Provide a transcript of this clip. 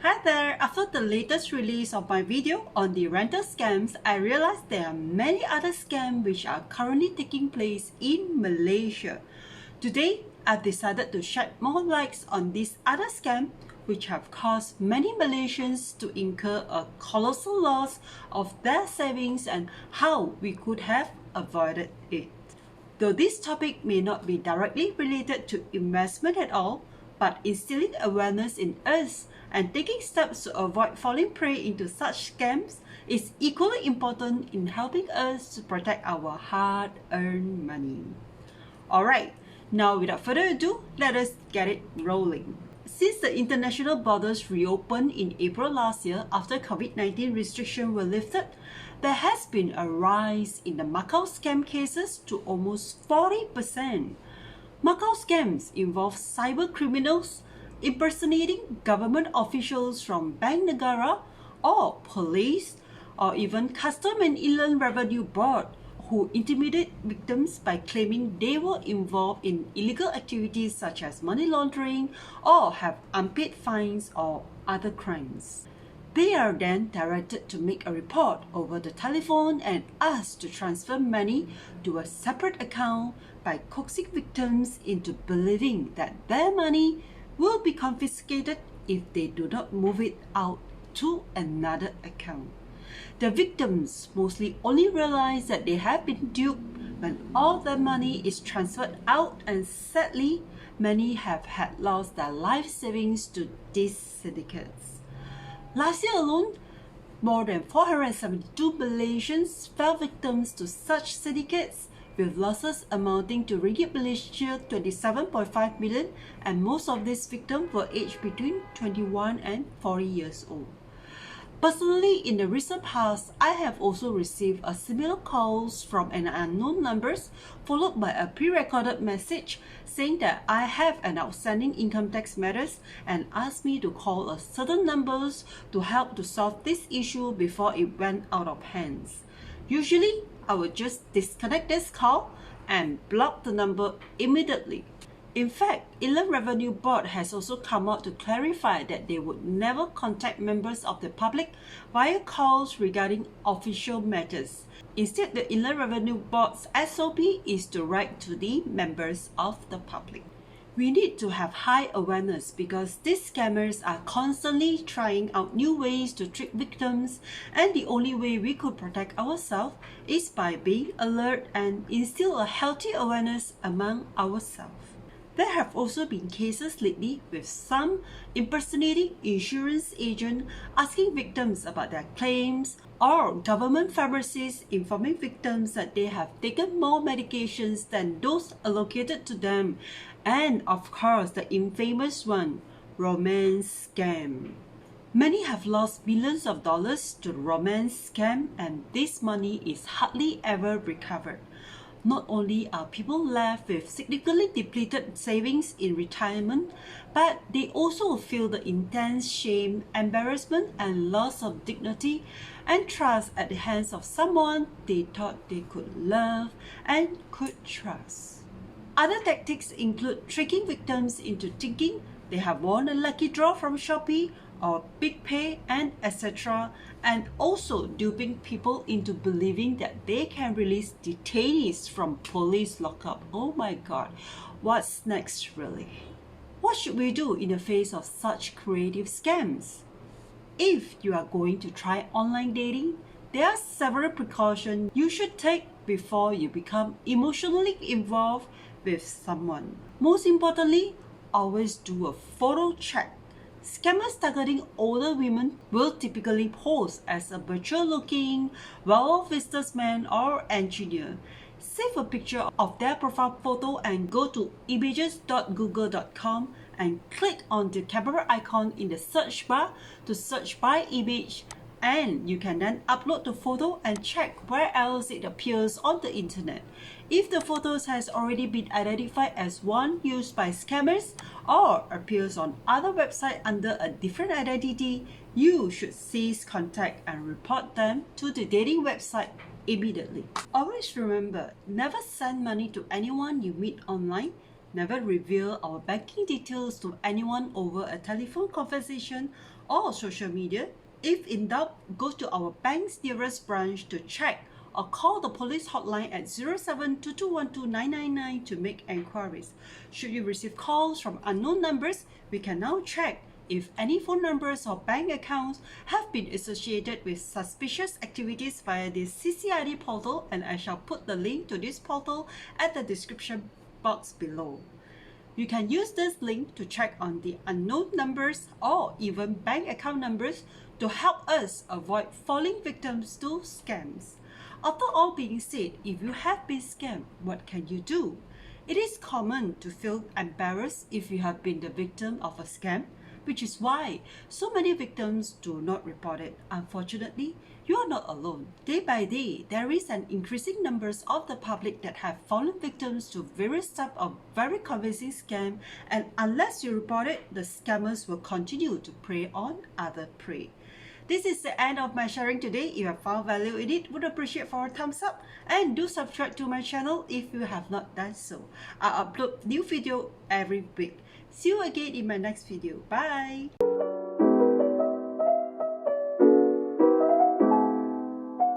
Hi there! After the latest release of my video on the rental scams, I realized there are many other scams which are currently taking place in Malaysia. Today, I've decided to shed more light on these other scams which have caused many Malaysians to incur a colossal loss of their savings and how we could have avoided it. Though this topic may not be directly related to investment at all, but instilling awareness in us and taking steps to avoid falling prey into such scams is equally important in helping us to protect our hard-earned money. Alright, now without further ado, let us get it rolling. Since the international borders reopened in April last year after COVID-19 restrictions were lifted, there has been a rise in the Macau scam cases to almost 40%. Macau scams involve cyber criminals impersonating government officials from Bank Negara or police or even Custom and Inland Revenue Board who intimidate victims by claiming they were involved in illegal activities such as money laundering or have unpaid fines or other crimes. They are then directed to make a report over the telephone and asked to transfer money to a separate account by coaxing victims into believing that their money will be confiscated if they do not move it out to another account. The victims mostly only realize that they have been duped when all their money is transferred out, and sadly, many have had lost their life savings to these syndicates. Last year alone, more than 472 Malaysians fell victims to such syndicates, with losses amounting to Ringgit Malaysia 27.5 million, and most of these victims were aged between 21 and 40 years old. Personally, in the recent past, I have also received a similar calls from an unknown numbers followed by a pre-recorded message saying that I have an outstanding income tax matters and asked me to call a certain numbers to help to solve this issue before it went out of hands. Usually, I would just disconnect this call and block the number immediately. In fact, Inland Revenue Board has also come out to clarify that they would never contact members of the public via calls regarding official matters. Instead, the Inland Revenue Board's SOP is to write to the members of the public. We need to have high awareness because these scammers are constantly trying out new ways to trick victims, and the only way we could protect ourselves is by being alert and instill a healthy awareness among ourselves. There have also been cases lately with some impersonating insurance agents asking victims about their claims, or government pharmacies informing victims that they have taken more medications than those allocated to them, and of course the infamous one, romance scam. Many have lost millions of dollars to the romance scam, and this money is hardly ever recovered. Not only are people left with significantly depleted savings in retirement, but they also feel the intense shame, embarrassment, and loss of dignity and trust at the hands of someone they thought they could love and could trust. Other tactics include tricking victims into thinking they have won a lucky draw from Shopee or Big Pay and etc., and also duping people into believing that they can release detainees from police lockup. Oh my god, what's next really? What should we do in the face of such creative scams? If you are going to try online dating, there are several precautions you should take before you become emotionally involved with someone. Most importantly, always do a photo check. Scammers targeting older women will typically pose as a mature-looking, well-off businessman or engineer. Save a picture of their profile photo and go to images.google.com and click on the camera icon in the search bar to search by image, and you can then upload the photo and check where else it appears on the internet. If the photos has already been identified as one used by scammers or appears on other websites under a different identity, you should cease contact and report them to the dating website immediately. Always remember, never send money to anyone you meet online. Never reveal our banking details to anyone over a telephone conversation or social media. If in doubt, go to our bank's nearest branch to check or call the police hotline at 0722129999 to make enquiries. Should you receive calls from unknown numbers, we can now check if any phone numbers or bank accounts have been associated with suspicious activities via the CCID portal, and I shall put the link to this portal at the description box below. You can use this link to check on the unknown numbers or even bank account numbers to help us avoid falling victims to scams. After all being said, if you have been scammed, what can you do? It is common to feel embarrassed if you have been the victim of a scam, which is why so many victims do not report it. Unfortunately, you are not alone. Day by day, there is an increasing numbers of the public that have fallen victims to various types of very convincing scam, and unless you report it, the scammers will continue to prey on other prey. This is the end of my sharing today. If you have found value in it, would appreciate for a thumbs up, and do subscribe to my channel if you have not done so. I upload new video every week. See you again in my next video. Bye!